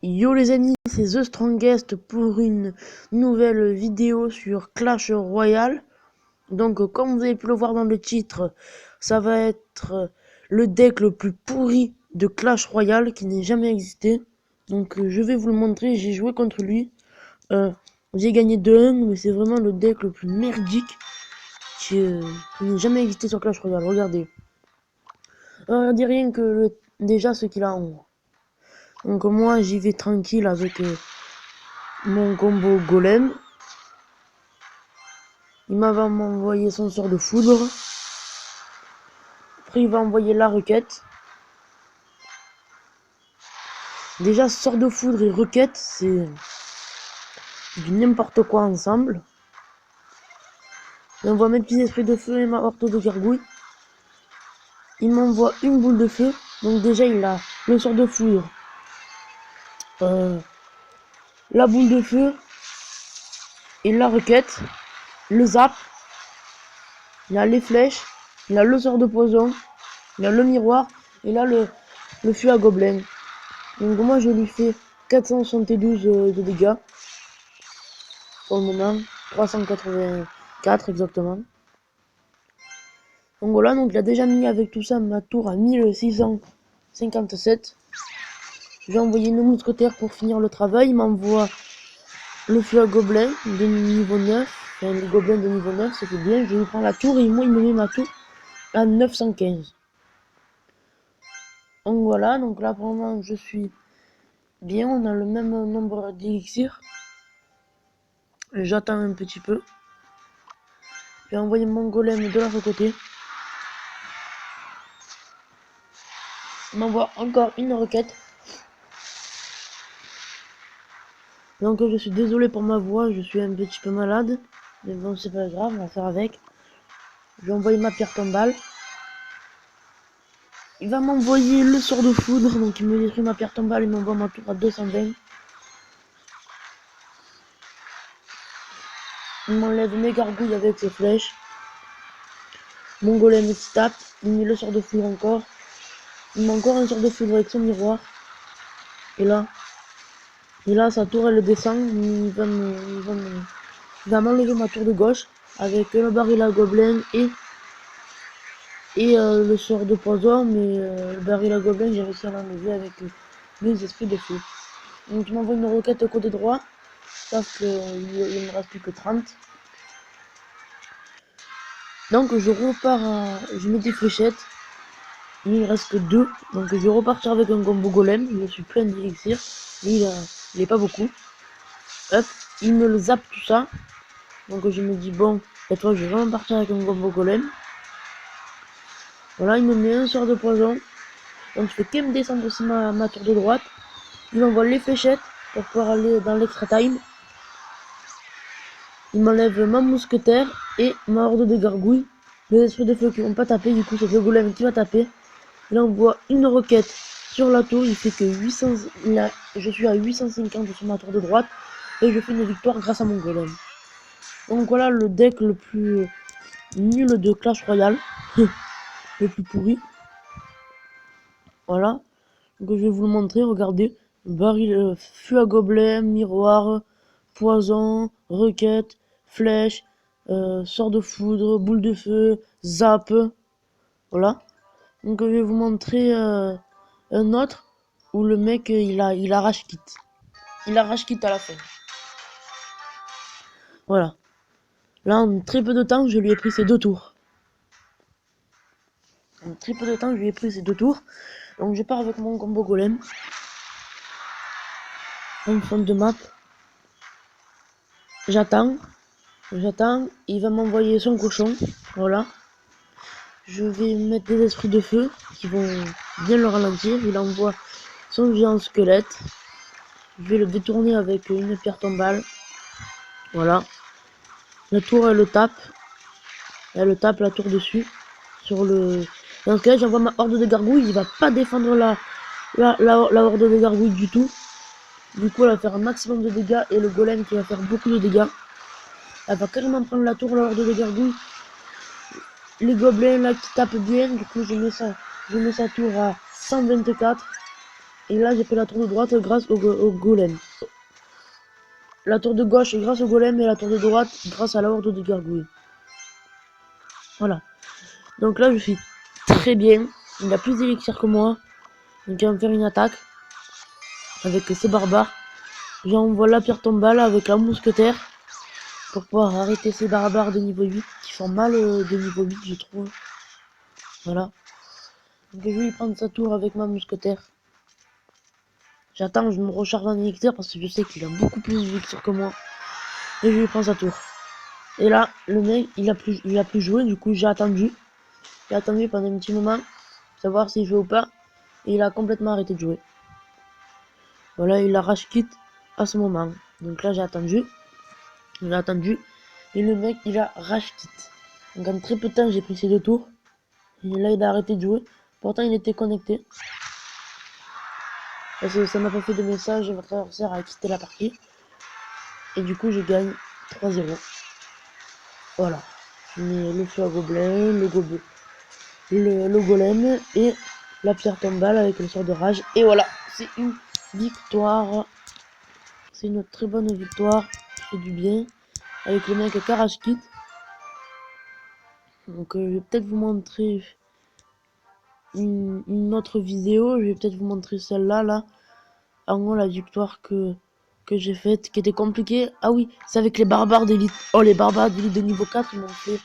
Yo les amis, c'est The Strongest pour une nouvelle vidéo sur Clash Royale. Donc comme vous avez pu le voir dans le titre, ça va être le deck le plus pourri de Clash Royale qui n'ait jamais existé. Donc je vais vous le montrer, j'ai joué contre lui. J'ai gagné 2-1, mais c'est vraiment le deck le plus merdique qui n'ait jamais existé sur Clash Royale. Regardez. Regardez rien que déjà ce qu'il a en haut. Donc moi j'y vais tranquille avec mon combo golem. Il va m'envoyer son sort de foudre. Après il va envoyer la requête. Déjà sort de foudre et requête c'est du n'importe quoi ensemble. Il envoie mes petits esprits de feu et ma horte de gargouille. Il m'envoie une boule de feu. Donc déjà il a le sort de foudre. La boule de feu. Et la requête. Le zap. Il a les flèches. Il a le sort de poison. Il a le miroir. Et là le feu à gobelin. Donc moi je lui fais 472 de dégâts. Pour le moment. 384 exactement. Donc voilà, donc il a déjà mis avec tout ça ma tour à 1657. J'ai envoyé une mousquetaire pour finir le travail. Il m'envoie le feu à gobelin de niveau 9. Enfin, le gobelin de niveau 9, c'était bien. Je lui prends la tour et moi il me met ma tour à 915. Donc voilà, donc là pour le moment je suis bien. On a le même nombre d'élixirs. J'attends un petit peu. J'ai envoyé mon golem de l'autre côté. Il m'envoie encore une requête. Donc je suis désolé pour ma voix, je suis un petit peu malade. Mais bon, c'est pas grave, on va faire avec. Je vais envoyer ma pierre tombale. Il va m'envoyer le sort de foudre, donc il me détruit ma pierre tombale, il m'envoie ma tour à 220. Il m'enlève mes gargouilles avec ses flèches. Mon golem il se tape, il met le sort de foudre encore. Il met encore un sort de foudre avec son miroir. Et là sa tour elle descend, il va m'enlever ma tour de gauche avec le baril à gobelin et le sort de poison, mais le baril à gobelin j'ai réussi à l'enlever avec mes esprits de feu. Donc il m'envoie une requête côté droit, sauf qu'il ne me reste plus que 30. Donc je repars, je mets des fléchettes, il me reste que 2, donc je vais repartir avec un combo golem, je suis plein d'élixir, il est pas beaucoup. Hop, il me le zappe tout ça, donc je me dis bon, cette fois je vais vraiment partir avec un combo golem. Voilà, il me met un sort de poison, donc je fais que me descendre aussi ma tour de droite. Il m'envoie les fléchettes pour pouvoir aller dans l'extra time. Il m'enlève ma mousquetaire et ma horde de gargouilles. Les esprits de feu qui vont pas taper, du coup c'est le golem qui va taper. Il envoie une requête sur la tour, il fait que 800, je suis à 850 sur ma tour de droite. Et je fais une victoire grâce à mon golem. Donc voilà le deck le plus nul de Clash Royale. Le plus pourri. Voilà. Donc je vais vous le montrer, regardez. Baril, feu à gobelin, miroir, poison, requête, flèche, sort de foudre, boule de feu, zap. Voilà. Donc je vais vous montrer un autre où le mec il arrache quitte. Il arrache quitte à la fin. Voilà. Là en très peu de temps je lui ai pris ses 2 tours. En très peu de temps je lui ai pris ses 2 tours. Donc je pars avec mon combo golem. En fond de map. J'attends, il va m'envoyer son cochon, voilà. Je vais mettre des esprits de feu qui vont bien le ralentir. Il envoie son géant squelette. Je vais le détourner avec une pierre tombale. Voilà. La tour elle le tape. Elle tape la tour dessus. Sur le. Dans ce cas j'envoie ma horde de gargouilles. Il va pas défendre la horde de gargouilles du tout. Du coup elle va faire un maximum de dégâts. Et le golem qui va faire beaucoup de dégâts. Elle va carrément prendre la tour, la horde de gargouilles. Les gobelins là qui tapent bien, du coup je mets sa tour à 124. Et là, j'ai pris la tour de droite grâce au golem. La tour de gauche grâce au golem et la tour de droite grâce à la horde de gargouilles. Voilà. Donc là, je suis très bien. Il a plus d'élixir que moi. Donc il va me faire une attaque avec ses barbares. J'envoie la pierre tombale avec la mousquetaire pour pouvoir arrêter ces barbares de niveau 8 qui font mal de niveau 8, je trouve. Voilà. Donc je vais lui prendre sa tour avec ma mousquetaire. J'attends, je me recharge en élixir parce que je sais qu'il a beaucoup plus d'élixir que moi. Et je lui prends sa tour. Et là, le mec, il a plus joué, du coup j'ai attendu. J'ai attendu pendant un petit moment, savoir s'il jouait ou pas. Et il a complètement arrêté de jouer. Voilà, il a rage quit à ce moment. Donc là j'ai attendu. J'ai attendu. Et le mec, il a rage quit. Donc en très peu de temps, j'ai pris ses 2 tours. Et là, il a arrêté de jouer. Pourtant, il était connecté. Parce que ça m'a pas fait de message et votre adversaire a quitté la partie. Et du coup, je gagne 3-0. Voilà. Je mets le feu à gobelin, le golem et la pierre tombale avec le sort de rage. Et voilà, c'est une victoire. C'est une très bonne victoire. Qui fait du bien. Avec le mec Karage Kit. Donc, je vais peut-être vous montrer une autre vidéo. Je vais peut-être vous montrer celle-là, là. En gros, la victoire que j'ai faite, qui était compliquée. Ah oui, c'est avec les barbares d'élite. Oh, les barbares d'élite de niveau 4, ils m'ont fait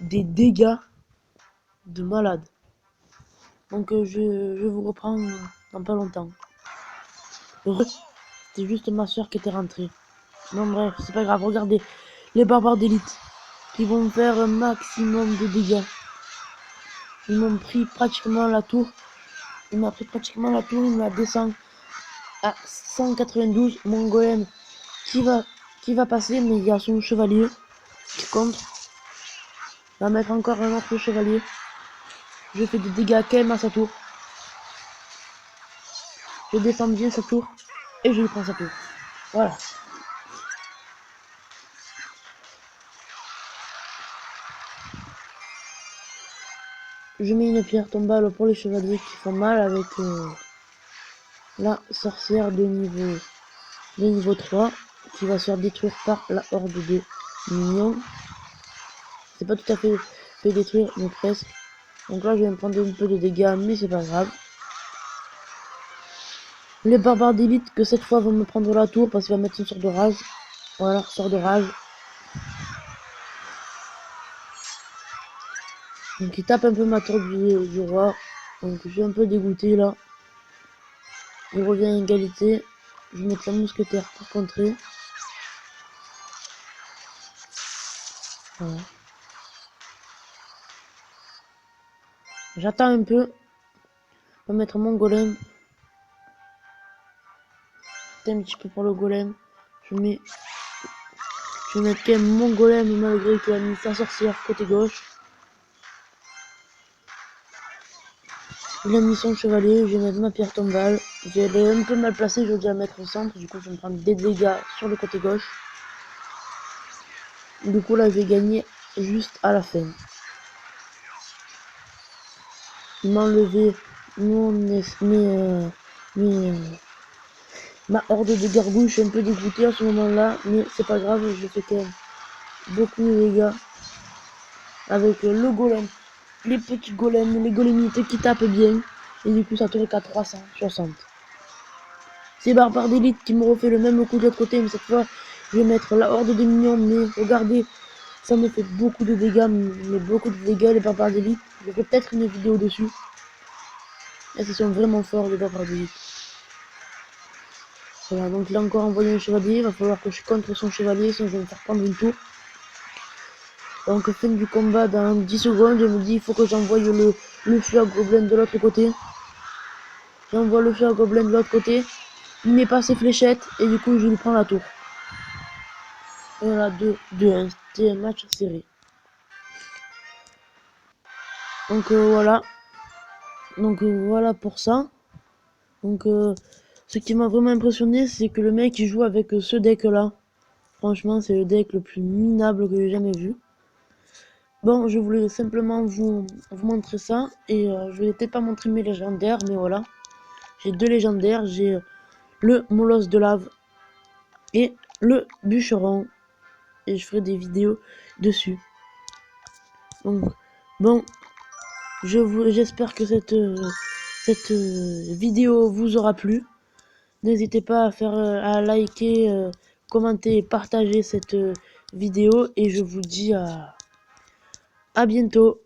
des dégâts de malade. Donc, je vous reprends dans pas longtemps. C'était juste ma soeur qui était rentrée. Non, bref, c'est pas grave. Regardez, les barbares d'élite qui vont faire un maximum de dégâts. Ils m'ont pris pratiquement la tour. Il m'a pris pratiquement la tour, il me la descend à 192. Mon golem qui va passer, mais il y a son chevalier qui contre. Il va mettre encore un autre chevalier. Je fais des dégâts quand même à sa tour. Je défends bien sa tour et je lui prends sa tour. Voilà. Je mets une pierre tombale pour les chevaliers qui font mal avec la sorcière de niveau 3 qui va se faire détruire par la horde des minions. C'est pas tout à fait détruire, mais presque. Donc là, je vais me prendre un peu de dégâts, mais c'est pas grave. Les barbares d'élite que cette fois vont me prendre la tour parce qu'il va mettre son sort de rage. Voilà, sort de rage. Donc il tape un peu ma tour du roi. Donc je suis un peu dégoûté là. Il revient à égalité. Je vais mettre la mousquetaire pour contrer. Voilà. J'attends un peu. Je vais mettre mon golem. Un petit peu pour le golem. Je vais mettre quand même mon golem malgré qu'il a mis sa sorcière côté gauche. Il a mis son chevalier, je vais mettre ma pierre tombale. Elle est un peu mal placée, je vais la mettre au centre, du coup je vais me prendre des dégâts sur le côté gauche. Du coup là je vais gagner juste à la fin. Il m'a enlevé ma horde de gargouilles, je suis un peu dégoûté à ce moment-là, mais c'est pas grave, je fais quand même beaucoup de dégâts avec le golem, les petits golems, les golemites qui tapent bien, et du coup ça tourne qu'à 360. C'est barbares d'élite qui me refait le même coup de l'autre côté, mais cette fois je vais mettre la horde des minions, mais regardez, ça me fait beaucoup de dégâts, mais beaucoup de dégâts les barbares d'élite. Je ferai peut-être une vidéo dessus. Là, ils sont vraiment forts les barbares d'élite. Voilà, donc il a encore envoyé un chevalier, il va falloir que je contre son chevalier, sinon je vais me faire prendre une tour. Donc fin du combat dans 10 secondes, je me dis il faut que j'envoie le feu à gobelin de l'autre côté. J'envoie le feu à gobelin de l'autre côté. Il met pas ses fléchettes et du coup je lui prends la tour. Voilà, 2-1, c'était un match serré. Donc voilà. Donc voilà pour ça. Donc ce qui m'a vraiment impressionné, c'est que le mec il joue avec ce deck là. Franchement, c'est le deck le plus minable que j'ai jamais vu. Bon, je voulais simplement vous montrer ça. Et je vais peut-être pas montrer mes légendaires, mais voilà. j'ai 2 légendaires, j'ai le molosse de lave et le bûcheron, et je ferai des vidéos dessus. Donc bon, j'espère que cette vidéo vous aura plu. N'hésitez pas à liker, commenter et partager cette vidéo, et je vous dis à bientôt.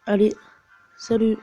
Allez, salut.